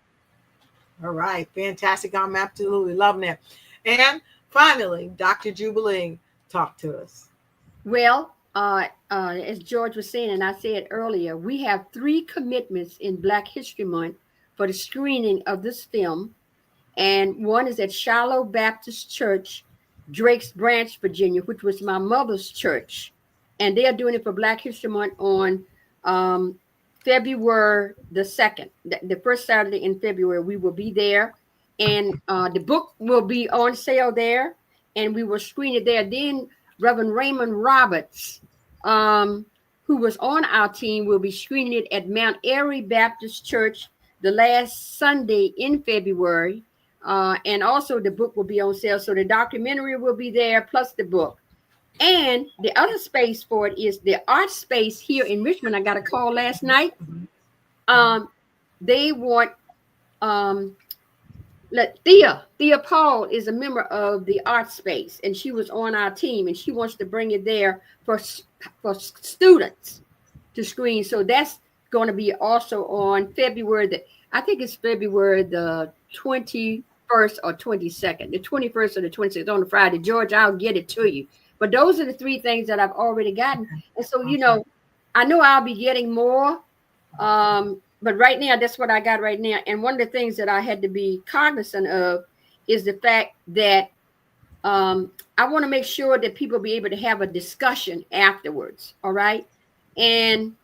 Speaker 1: All right, fantastic. I'm absolutely loving it. And finally, Dr. Jubilee, talk to us.
Speaker 3: Well, as George was saying, and I said earlier, we have 3 commitments in Black History Month for the screening of this film. And one is at Shiloh Baptist Church, Drakes Branch, Virginia, which was my mother's church. And they are doing it for Black History Month on February the 2nd, the first Saturday in February. We will be there. And the book will be on sale there. And we will screen it there. Then Reverend Raymond Roberts, who was on our team, will be screening it at Mount Airy Baptist Church the last Sunday in February. And also the book will be on sale. So the documentary will be there, plus the book. And the other space for it is the art space here in Richmond. I got a call last night. They want Thea Paul is a member of the art space, and she was on our team, and she wants to bring it there for students to screen. So that's going to be also on February I think it's February the 21st or 22nd, the 21st or the 26th on a Friday. George, I'll get it to you. But those are the 3 things that I've already gotten. And so, I know I'll be getting more. But right now, that's what I got right now. And one of the things that I had to be cognizant of is the fact that I want to make sure that people be able to have a discussion afterwards. All right. And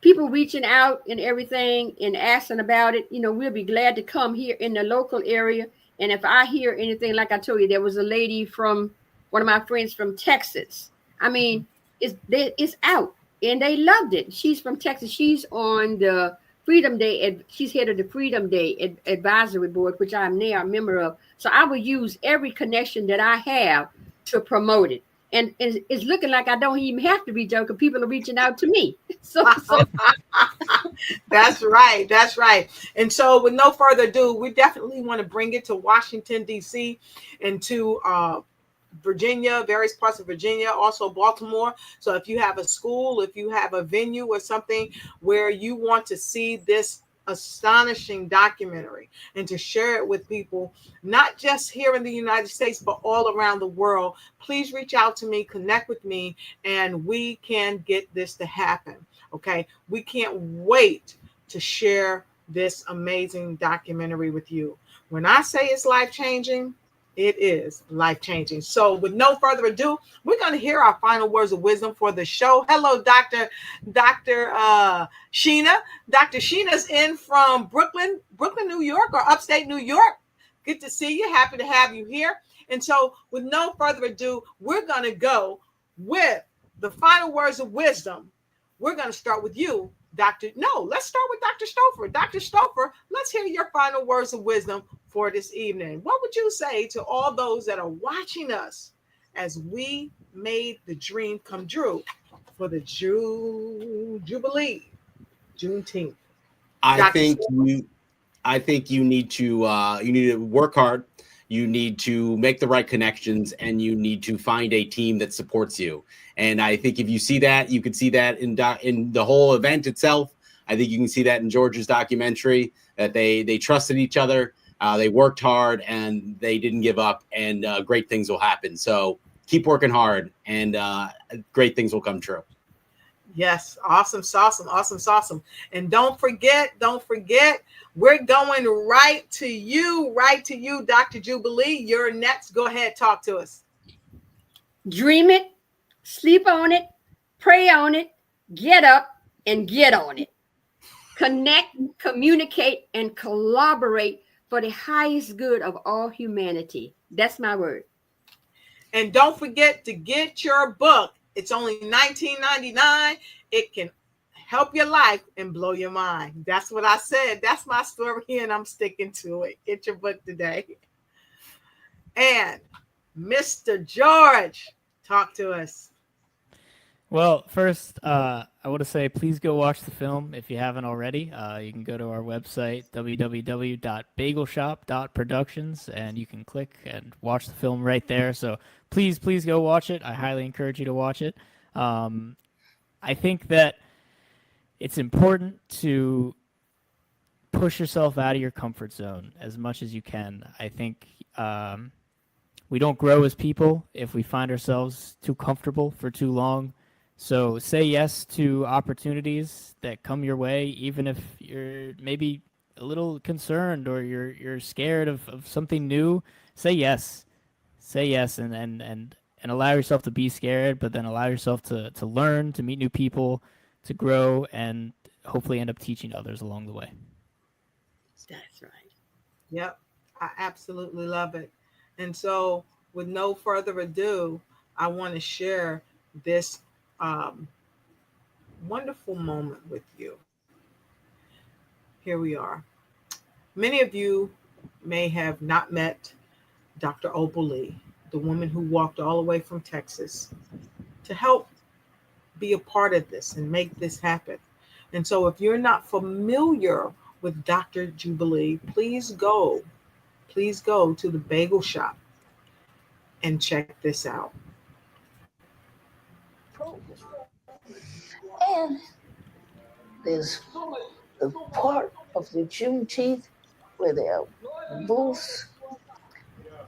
Speaker 3: people reaching out and everything and asking about it, we'll be glad to come here in the local area. And if I hear anything, like I told you, there was a lady from one of my friends from Texas. I mean, it's out and they loved it. She's from Texas. She's on the Freedom Day. She's head of the Freedom Day Advisory Board, which I'm now a member of. So I will use every connection that I have to promote it. And it's looking like I don't even have to reach out because people are reaching out to me. So
Speaker 1: That's right. That's right. And so with no further ado, we definitely want to bring it to Washington, D.C. and to Virginia, various parts of Virginia, also Baltimore. So if you have a school, if you have a venue or something where you want to see this astonishing documentary and to share it with people, not just here in the United States, but all around the world, please reach out to me, connect with me, and we can get this to happen. Okay. We can't wait to share this amazing documentary with you. When I say it's life-changing, it is life-changing. So with no further ado, we're going to hear our final words of wisdom for the show. Hello, Dr. Sheena. Dr. Sheena's in from Brooklyn, New York, or upstate New York. Good to see you. Happy to have you here. And so with no further ado, we're going to go with the final words of wisdom. We're going to start with you, let's start with Dr. Stouffer. Dr. Stouffer, let's hear your final words of wisdom for this evening. What would you say to all those that are watching us as we made the dream come true for the Jubilee, Juneteenth?
Speaker 5: I think you need to work hard. You need to make the right connections, and you need to find a team that supports you. And I think if you see that, you could see that in the whole event itself. I think you can see that in George's documentary, that they trusted each other, they worked hard, and they didn't give up, and great things will happen. So keep working hard, and great things will come true.
Speaker 1: Yes, awesome. And don't forget, we're going right to you, Dr. Jubilee. You're next. Go ahead, talk to us.
Speaker 3: Dream it, sleep on it, pray on it, get up and get on it. Connect, communicate, and collaborate for the highest good of all humanity. That's my word.
Speaker 1: And don't forget to get your book. It's only $19.99. It can help your life and blow your mind. That's what I said. That's my story, and I'm sticking to it. Get your book today. And Mr. George, talk to us.
Speaker 4: Well, first, I I want to say, please go watch the film if you haven't already. You can go to our website, www.bagelshop.productions, and you can click and watch the film right there. So please go watch it. I highly encourage you to watch it. I think that it's important to push yourself out of your comfort zone as much as you can. I think we don't grow as people if we find ourselves too comfortable for too long. So say yes to opportunities that come your way, even if you're maybe a little concerned or you're scared of something new. Say yes. Say yes and allow yourself to be scared, but then allow yourself to learn, to meet new people, to grow, and hopefully end up teaching others along the way.
Speaker 3: That's right.
Speaker 1: Yep, I absolutely love it. And so, with no further ado, I want to share this wonderful moment with you. Here we are. Many of you may have not met Dr. Opal Lee, the woman who walked all the way from Texas to help be a part of this and make this happen. And so, if you're not familiar with Dr. Jubilee, please go to the bagel shop and check this out.
Speaker 12: And there's the part of the Juneteenth where there are booths.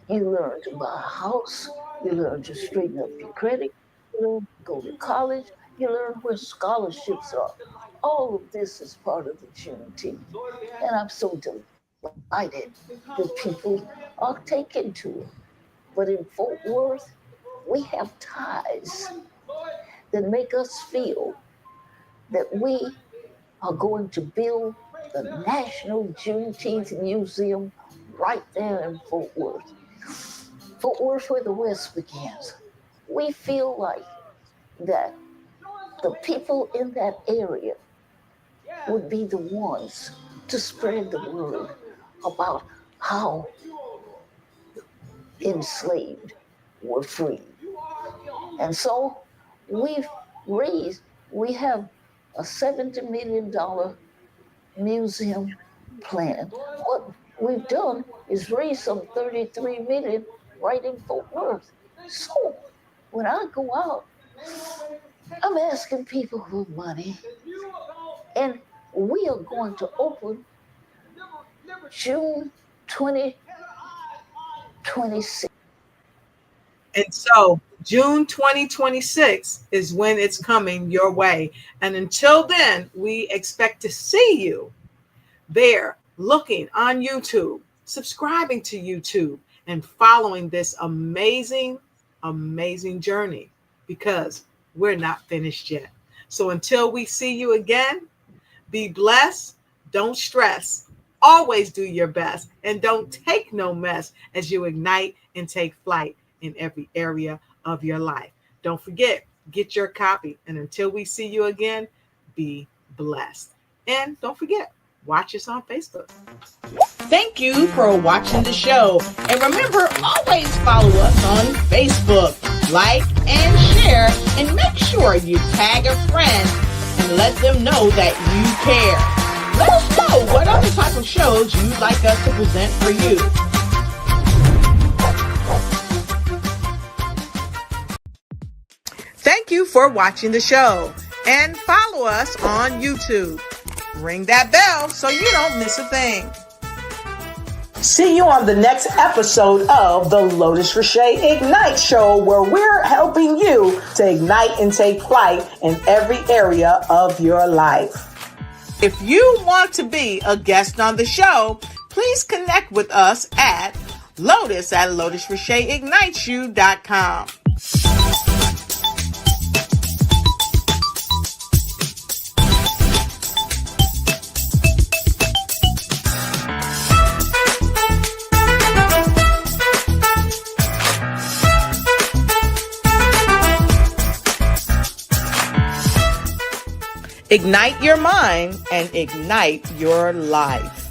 Speaker 12: You learn to buy a house. You learn to straighten up your credit. You learn to go to college. You learn where scholarships are. All of this is part of the Juneteenth. And I'm so delighted that people are taken to it. But in Fort Worth, we have ties that make us feel that we are going to build the National Juneteenth Museum right there in Fort Worth. Fort Worth, where the West begins. We feel like that the people in that area would be the ones to spread the word about how enslaved were freed. And so we have a $70 million museum plan. What we've done is raise some $33 million right in Fort Worth. So when I go out, I'm asking people for money. And we are going to open June 2026.
Speaker 1: And so June 2026 is when it's coming your way. And until then, we expect to see you there looking on YouTube, subscribing to YouTube, and following this amazing, amazing journey, because we're not finished yet. So until we see you again, be blessed, don't stress, always do your best, and don't take no mess as you ignite and take flight in every area of your life. Don't forget, get your copy. And until we see you again, be blessed. And don't forget, watch us on Facebook. Thank you for watching the show. And remember, always follow us on Facebook. Like and share, and make sure you tag a friend and let them know that you care. Let us know what other type of shows you'd like us to present for you. Thank you for watching the show, and follow us on YouTube. Ring that bell so you don't miss a thing. See you on the next episode of the Lotus Roche Ignite Show, where we're helping you to ignite and take flight in every area of your life. If you want to be a guest on the show, please connect with us at lotus@lotusrocheignitesyou.com. Ignite your mind and ignite your life.